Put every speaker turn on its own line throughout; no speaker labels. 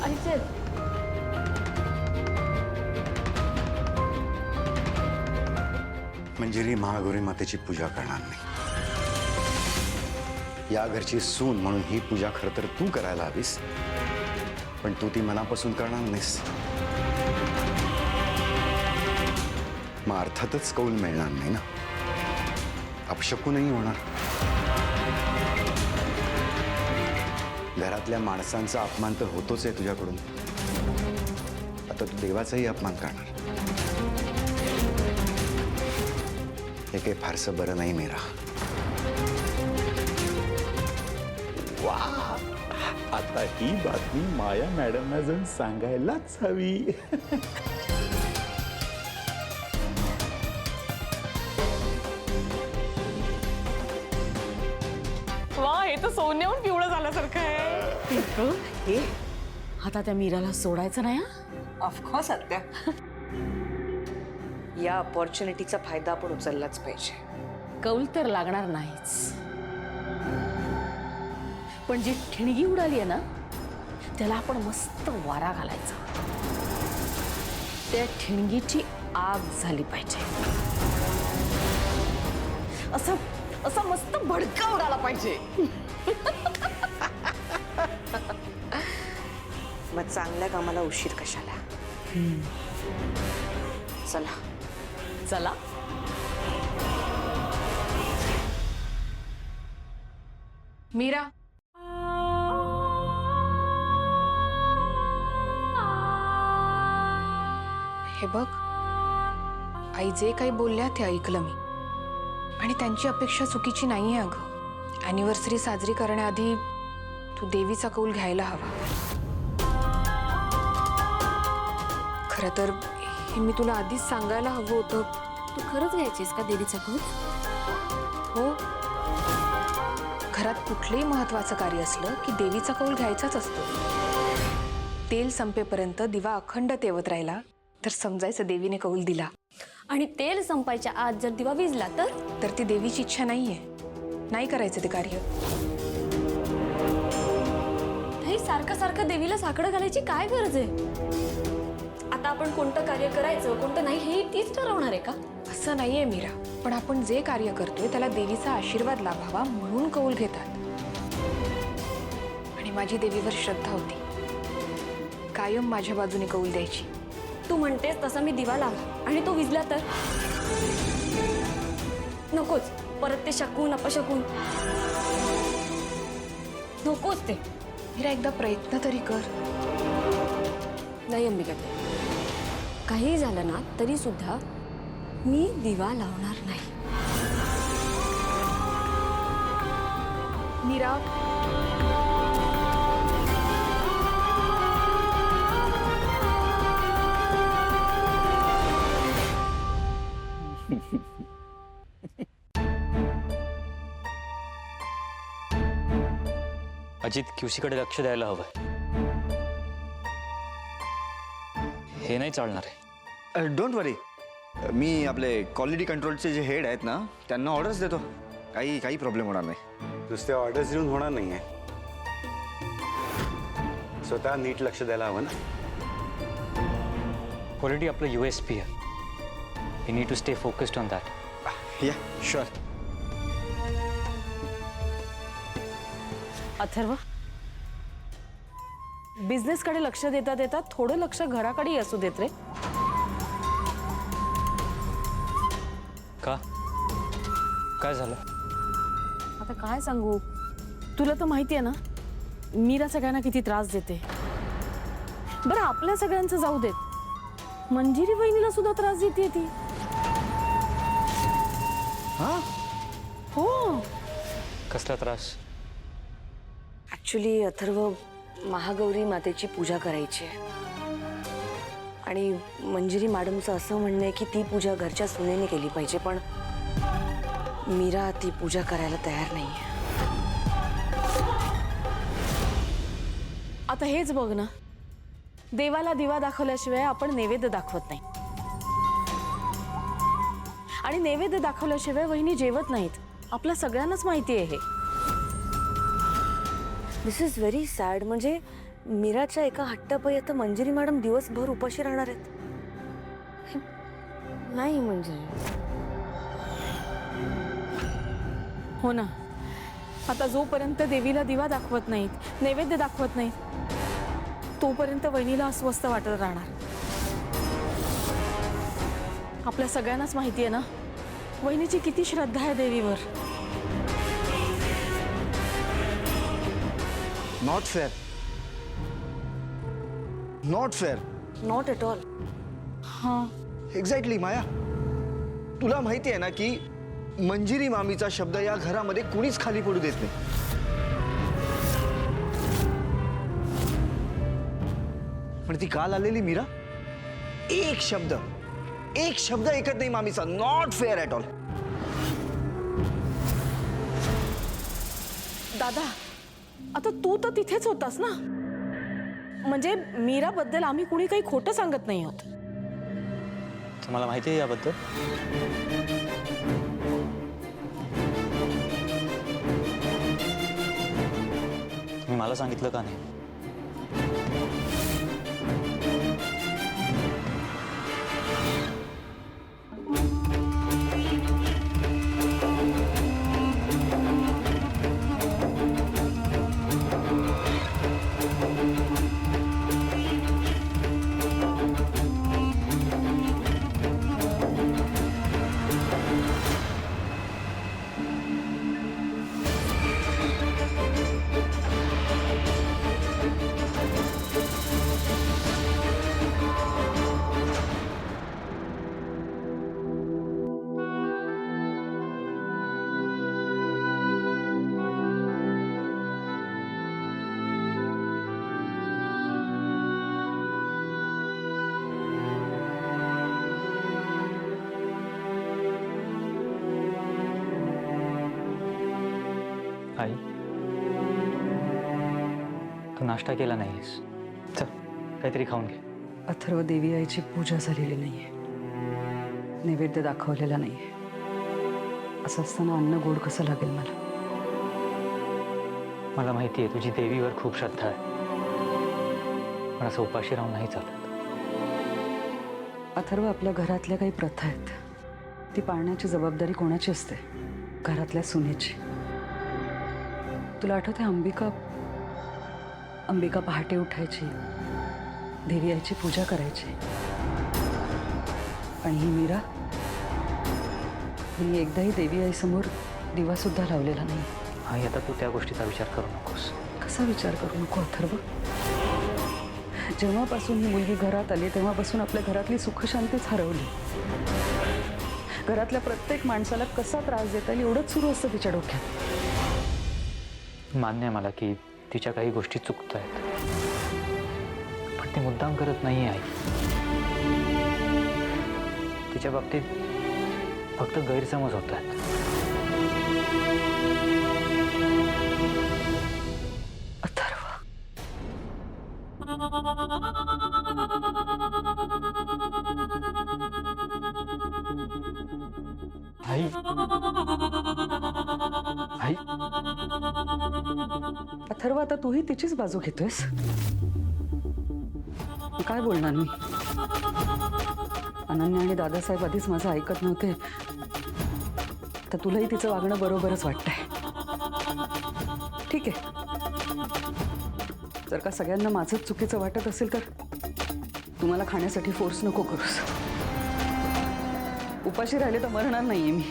आई चल.
मंजिरी महागौरी मातेची पूजा करणार नाही. या घरची सून म्हणून ही पूजा खरं तर तू करायला हवीस, पण तू ती मनापासून करणार नाहीस. मग अर्थातच कौल मिळणार नाही ना, अपशकुनही होणार. घरातल्या माणसांचा अपमान तर होतोच आहे तुझ्याकडून, आता तू देवाचाही अपमान करणार. हे काही फारसं बरं नाही मीरा.
वाह, आता ही बातमी माया मॅडमना जाऊन सांगायलाच हवी.
वा, हे तर सोन्याहून पिवळं झाल्यासारखं आहे. हे आता त्या मीराला सोडायचं नाही.
ऑफकोर्स आत्या. या अपॉर्च्युनिटीचा फायदा आपण उचललाच पाहिजे.
कौल तर लागणार नाहीच, पण जी ठिणगी उडाली आहे ना, त्याला आपण मस्त वारा घालायचा. त्या ठिणगीची आग झाली पाहिजे. असं असं मस्त भडका उडाला पाहिजे.
मग चांगल्या कामाला उशीर कशाला. चला
चला.
मीरा, हे बघ, आई जे काही बोलल्या ते ऐकलं मी, आणि त्यांची अपेक्षा चुकीची नाहीये. अगं, अॅनिव्हर्सरी साजरी करण्याआधी तू देवीचा कौल घ्यायला हवा. खरं तर हे मी तुला आधीच सांगायला हवं होतं.
तू खरंच घ्यायचीस का देवीचा कौल?
हो, घरात कुठलंही महत्वाचं कार्य असलं की देवीचा कौल घ्यायचाच असतो. तेल संपेपर्यंत दिवा अखंड तेवत राहिला तर समजायचं देवीने कौल दिला.
आणि तेल संपायच्या आत जर दिवा विझला तर
ती देवीची इच्छा नाहीये, नाही करायचं ते कार्य.
हे सारखं सारखं देवीला साकडं घालायची काय गरज आहे? आता आपण कोणतं कार्य करायचं कोणतं नाही हे तीच ठरवणार आहे का?
असं नाहीये मीरा, पण आपण जे कार्य करतोय त्याला देवीचा आशीर्वाद लाभावा म्हणून कौल घेतात. आणि माझी देवीवर श्रद्धा होती, कायम माझ्या बाजूने कौल द्यायची.
तू म्हणतेस तसं मी दिवा लावला आणि तो विझला तर नकोच. परत ते शकून अपशकून नकोच ते.
मीरा, एकदा प्रयत्न तरी कर.
नाही अंबिका, काही झालं ना तरी सुद्धा मी दिवा लावणार नाही.
मीरा,
अजित क्यूसीकडे लक्ष द्यायला हवं. हे नाही चालणार आहे.
डोंट वरी, मी आपले क्वालिटी कंट्रोलचे जे हेड आहेत ना त्यांना ऑर्डर्स देतो. काही प्रॉब्लेम होणार नाही.
नुसते ऑर्डर्स देऊन होणार नाहीये, स्वतः नीट लक्ष द्यायला हवं ना.
क्वालिटी आपलं USP आहे. We need to stay focused on that.
Yeah sure.
Atharva, business कडे लक्ष देता देता थोडं लक्ष घराकडे असू देत रे.
का? काय झालं?
आता काय सांगू, तुला तर माहिती आहे ना मीरा सगळ्यांना किती त्रास देते. बरं, आपल्या सगळ्यांचं जाऊ देत, मंजिरी वहिनीला सुद्धा त्रास देते ती. हो.
कसला त्रास?
ऍक्च्युली अथर्व, महागौरी मातेची पूजा करायची आहे आणि मंजिरी मॅडमचं असं म्हणणं आहे की ती पूजा घरच्या सुनेने केली पाहिजे, पण मीरा ती पूजा करायला तयार नाही.
आता हेच बघ ना, देवाला दिवा दाखवल्याशिवाय आपण नैवेद्य दाखवत नाही, आणि नैवेद्य दाखवल्याशिवाय वहिनी जेवत नाहीत. आपल्या सगळ्यांनाच माहिती आहे हे.
दिस इज व्हेरी सॅड. म्हणजे मीराच्या एका हट्टापायी आता मंजिरी मॅडम दिवसभर उपाशी राहणार आहेत. नाही मंजिरी.
हो ना. आता जोपर्यंत देवीला दिवा दाखवत नाहीत, नैवेद्य दाखवत नाहीत, तोपर्यंत वहिनीला अस्वस्थ वाटत राहणार. आपल्या सगळ्यांनाच माहिती आहे ना वहिनीची किती श्रद्धा आहे देवीवर.
Not fair. Not fair.
Not at all.
हां,
एक्झॅक्टली माया. तुला माहिती आहे ना की मंजिरी मामीचा शब्द या घरामध्ये कुणीच खाली पडू देत नाही. पण ती काल आलेली मीरा एक शब्द ऐकत नाही मामीचा. Not fair at all.
दादा आता तू तर तिथेच होतास ना. म्हणजे मीराबद्दल आम्ही कुणी काही खोटं सांगत नाही आहोत.
तुम्हाला माहिती आहे याबद्दल? तुम्ही मला सांगितलं का नाही? आई, तू नाश्ता केला नाहीस. चल काहीतरी खाऊन घे.
अथर्व देवी आईची पूजा झालेली नाहीये, नैवेद्य दाखवलेला नाहीये. असं असताना अन्न गोड कसं लागेल मला?
मला माहिती आहे तुझी देवीवर खूप श्रद्धा आहे, पण असं उपाशी राहून नाही चालत.
अथर्व, आपल्या घरातल्या काही प्रथा आहेत, ती पाळण्याची जबाबदारी कोणाची असते? घरातल्या सुनेची. तुला आठवते अंबिका पहाटे उठायची, देवी आईची पूजा करायची. आणि ही मीरा, मी एकदाही देवी आई समोर दिवा सुद्धा लावलेला नाही.
आई, आता तू त्या गोष्टीचा विचार करू नकोस.
कसा विचार करू नको अथर्व? जेव्हापासून ही मुलगी घरात आली तेव्हापासून आपल्या घरातली सुखशांतीच हरवली. घरातल्या प्रत्येक माणसाला कसा त्रास देता येईल एवढंच सुरू असतं तिच्या डोक्यात.
मान्य आहे मला की तिच्या काही गोष्टी चुकत आहेत, पण ती मुद्दाम करत नाही आहे. तिच्या बाबतीत फक्त गैरसमज होत आहेत.
अथर्व,
आई, आई,
अथर्व, आता तूही तिचीच बाजू घेतोयस. काय बोलणार मी? अनन्या आणि दादासाहेब आधीच माझं ऐकत नव्हते, तर तुलाही तिचं वागणं बरोबरच वाटतंय. ठीक आहे, जर का सगळ्यांना माझंच चुकीचं वाटत असेल तर तुम्हाला खाण्यासाठी फोर्स नको करूस. उपाशी राहिले तर मरणार नाहीये मी.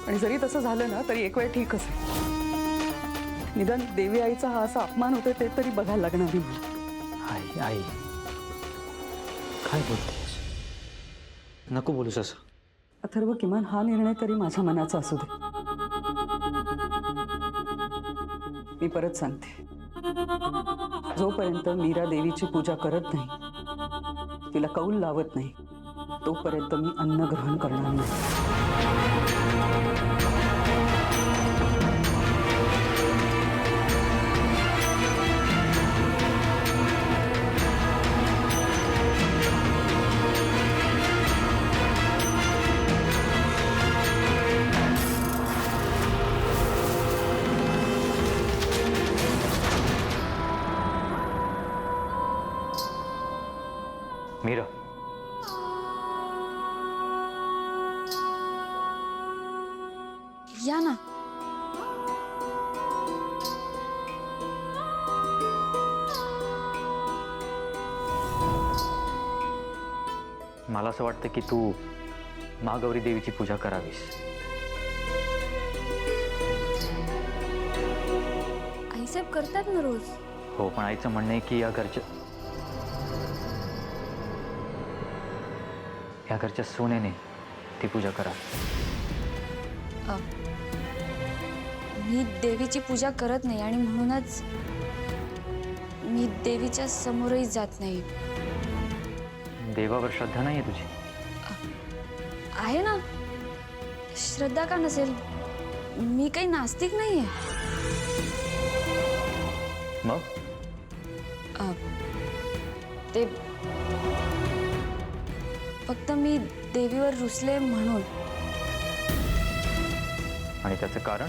आणि जरी तसं झालं ना तरी एक वेळ ठीकच आहे. निदान देवी आईचा हा असा अपमान होतोय ते तरी बघायला लागणार नाही मला.
आई, आई, काय बोलतेस? नको बोलूस असं.
अथर्व, किमान हा निर्णय तरी माझ्या मनाचा असू दे. मी परत सांगते, जोपर्यंत मीरा देवीची पूजा करत नाही, तिला कौल लावत नाही, तोपर्यंत मी अन्न ग्रहण करणार नाही.
मीरा,
या ना.
मला असं वाटतं की तू महागौरी देवीची पूजा करावीस.
आईसाहेब करतात ना रोज.
हो, पण आईचं म्हणणं आहे की या घरच्या सुनेने ती पूजा करा.
मी देवीची पूजा करत नाही आणि म्हणूनच मी देवीच्या समोरही जात नाही.
देवावर श्रद्धा नाही आहे तुझी?
आहे ना, श्रद्धा का नसेल. मी काही नास्तिक नाहीये.
मग
ते फक्त मी देवीवर रुसले म्हणून.
आणि त्याचं कारण?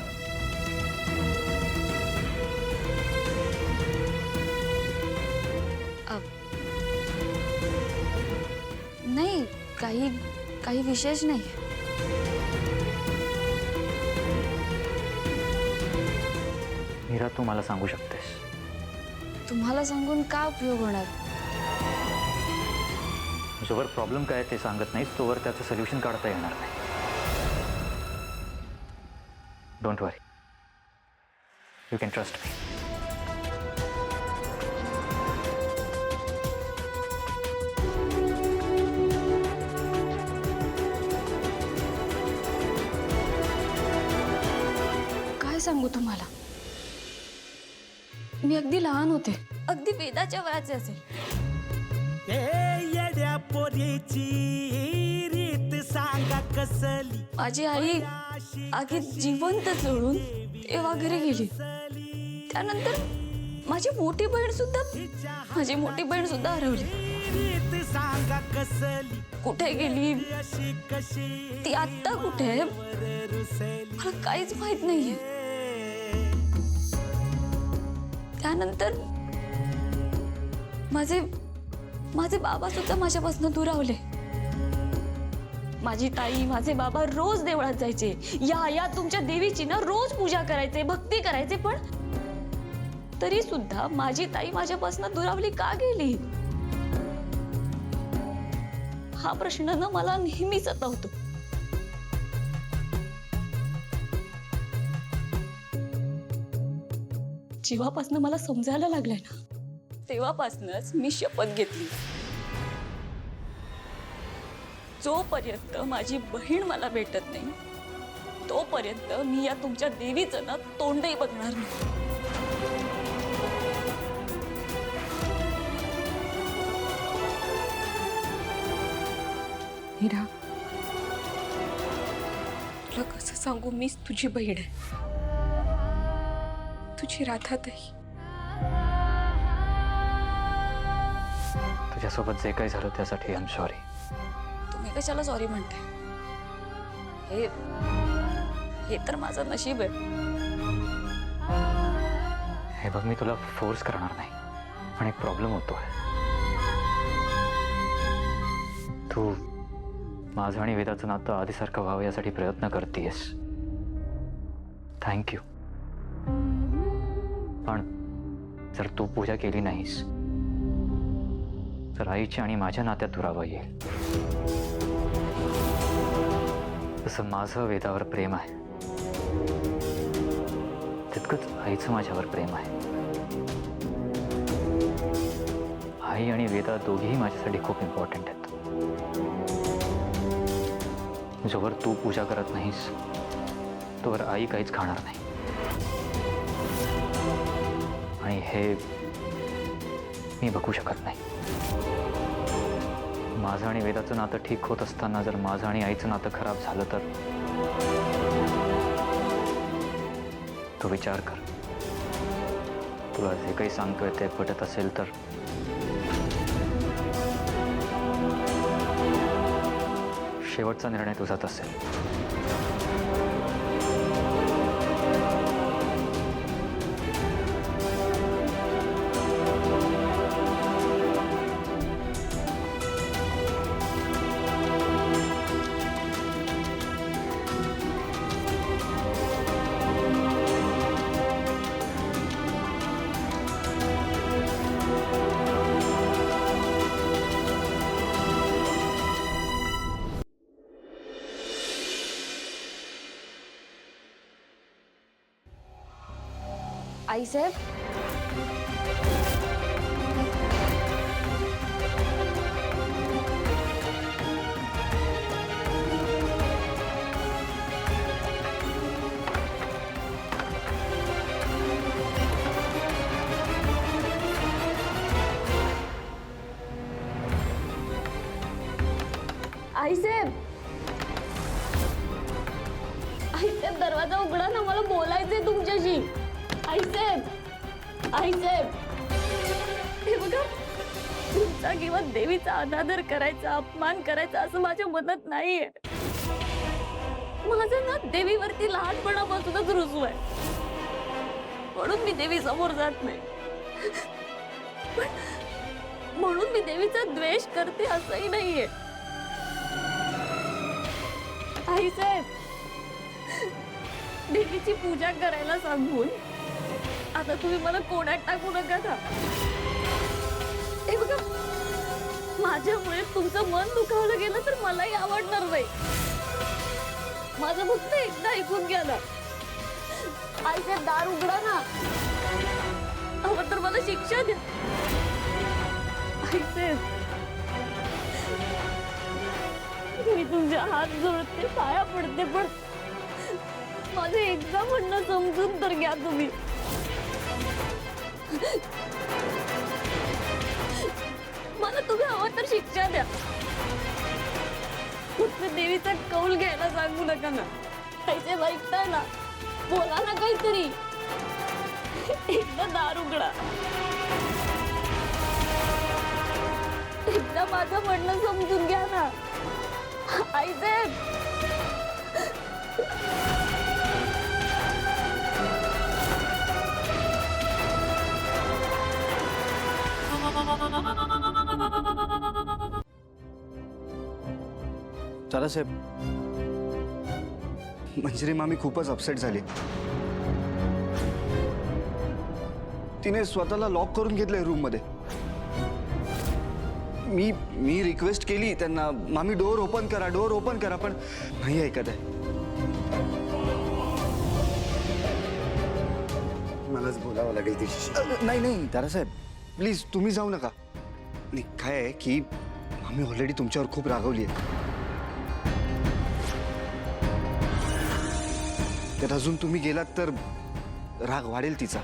नाही, काही विशेष नाही.
मीरा, तू मला सांगू शकतेस.
तुम्हाला सांगून का उपयोग होणार?
जोवर प्रॉब्लेम काय ते सांगत नाहीस तोवर त्याचं सोल्युशन काढता येणार नाही. Don't worry, you can trust me.
काय सांगू तुम्हाला, मी अगदी लहान होते, अगदी वेदाच्या वयाचे असेल. माझी आई आगीत जिवंत जळून देवाघरी गेली. त्यानंतर माझी मोठी बहीण सुद्धा हरवली. कुठे गेली, ती आत्ता कुठे आहे, मला काहीच माहित नाहीये. त्यानंतर माझे बाबा सुद्धा माझ्यापासून दुरावले. माझी ताई, माझे बाबा रोज देवळात जायचे. या तुमच्या देवीची ना रोज पूजा करायचे, भक्ती करायचे. पण तरी सुद्धा माझी ताई माझ्यापासून दुरावली का गेली, हा प्रश्न ना मला नेहमी सतावतो. जेव्हापासून मला समजायला लागलंय ना, तेव्हापासूनच मी शपथ घेतली, जोपर्यंत माझी बहीण मला भेटत नाही तोपर्यंत मी या तुमच्या देवीचं ना तोंडही बघणार नाही.
मीरा, तुला कसं सांगू, मीच तुझी बहीण आहे, तुझी राधाताई.
तुझ्यासोबत जे काही झालं त्यासाठी आय एम सॉरी.
तुम्ही कशाला सॉरी म्हणते? हे तर माझं नशीब आहे.
हे बघ, मी तुला फोर्स करणार नाही, पण एक प्रॉब्लेम होतोय. तू माझं आणि वेदाचं नातं आधीसारखं व्हावं यासाठी प्रयत्न करतेस. थँक्यू. पण जर तू पूजा केली नाहीस तर आईच्या आणि माझ्या नात्यात दुरावा येईल. तसं माझं वेदावर प्रेम आहे, तितकंच आईचं माझ्यावर प्रेम आहे. आई आणि वेदा दोघेही माझ्यासाठी खूप इम्पॉर्टंट आहेत. जोवर तू पूजा करत नाहीस तोवर आई काहीच खाणार नाही. आणि हे मी बघू शकत नाही. माझं आणि वेदाचं नातं ठीक होत असताना जर माझं आणि आईचं नातं खराब झालं तर तू विचार कर. तुला जे काही सांगतोय ते पटत असेल तर शेवटचा निर्णय तुझाच असेल.
आईसाहेब, आईसाहेब, आईसाहेब दरवाजा उघडा ना, मला बोलायचंय तुमच्याशी. आईसाहेब, आईसाहेब, हे बघा, तुमचा किंवा देवीचा अनादर करायचा, अपमान करायचा असं माझ्या मनात नाहीये. माझं ना देवीवरती लहानपणापासूनच रुसू आहे, म्हणून मी देवी समोर जात नाही. पण म्हणून मी देवीचा द्वेष करते असंही नाहीये. आईसाहेब, देवीची पूजा करायला सांगून आता तुम्ही मला कोणात टाकू नका ना. हे बघा, माझ्यामुळे तुमचं मन दुखावलं गेलं तर मलाही आवडणार नाही. माझं फक्त एकदा ऐकून घ्या ना. आईसाहेब, दार उघडा ना, हवं तर मला शिक्षा द्या. आईसाहेब, मी तुमच्या हात जोडते, पाया पडते, पण माझं एकदा म्हणणं समजून तर घ्या तुम्ही. मला तुम्ही हवं तर शिक्षा द्या, फक्त देवीचा कौल घ्यायला सांगू नका ना. आईसाहेब, ऐकताय ना, बोला ना काहीतरी. एकदा दार उघडा, एकदा माझं म्हणणं समजून घ्या ना. आईसाहेब,
दादासाहेब, मंजिरी मामी खूपच अपसेट झाली. तिने स्वतःला लॉक करून घेतलंय रूम मध्ये. मी रिक्वेस्ट केली त्यांना, मामी डोअर ओपन करा, डोअर ओपन करा, पण नाही ऐकत आहे.
मलाच बोलावं लागेल तिच्याशी.
नाही नाही दादासाहेब, प्लीज तुम्ही जाऊ नका. आणि काय आहे की मामी ऑलरेडी तुमच्यावर खूप रागवली आहे. त्यात अजून तुम्ही गेलात तर राग वाढेल तिचा.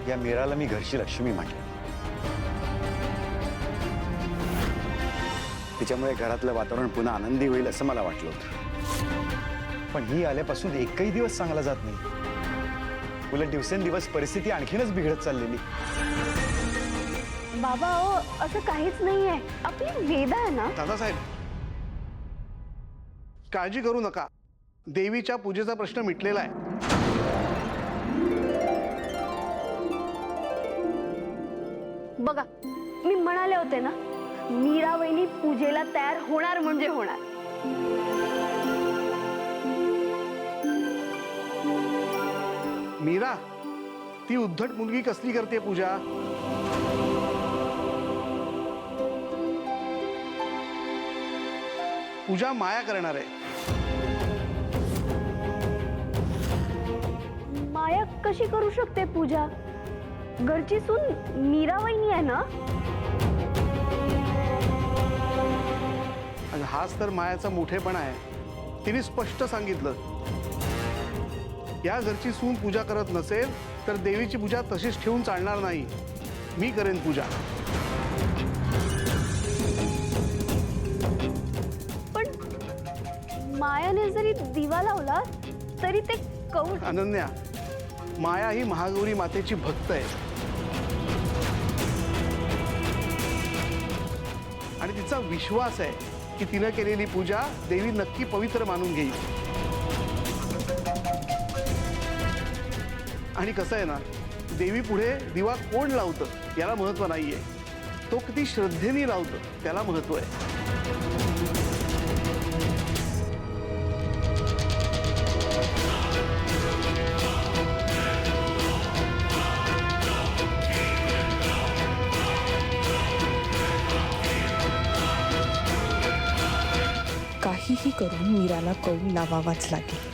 या मीराला मी घरची लक्ष्मी म्हटलं. तिच्यामुळे घरातलं वातावरण पुन्हा आनंदी होईल असं मला वाटलं होतं. पण ही आल्यापासून एकही दिवस चांगला जात नाही. उलट दिवसेंदिवस परिस्थिती आणखीनच बिघडत चाललेली.
बाबा, असं काहीच नाहीये. आपली वेदा आहे ना.
दादासाहेब, काळजी करू नका, देवीच्या पूजेचा प्रश्न मिटलेला आहे.
बघा, मी म्हणाले होते ना, मीरा वहिनी पूजेला तयार होणार म्हणजे होणार.
मीरा, ती उद्धट मुलगी कसली करते पूजा? पूजा माया करणार आहे.
माया कशी करू शकते पूजा? घरची सून मीरा वहिनी आहे ना.
आणि हाच तर मायाचा मोठेपणा आहे. तिने स्पष्ट सांगितलं, या घरची सून पूजा करत नसेल तर देवीची पूजा तशीच ठेवून चालणार नाही. मी करेन पूजा.
पण मायाने जरी दिवा लावला तरी ते कौल.
अनन्या, माया ही महागौरी मातेची भक्त आहे आणि तिचा विश्वास आहे की तिनं केलेली पूजा देवी नक्की पवित्र मानून घेईल. आणि कसं आहे ना, देवी पुढे दिवा कोण लावतं याला महत्व नाहीये, तो किती श्रद्धेने लावतो त्याला महत्व आहे.
काही काहीही करून मीराला कौल लावावाच लागेल.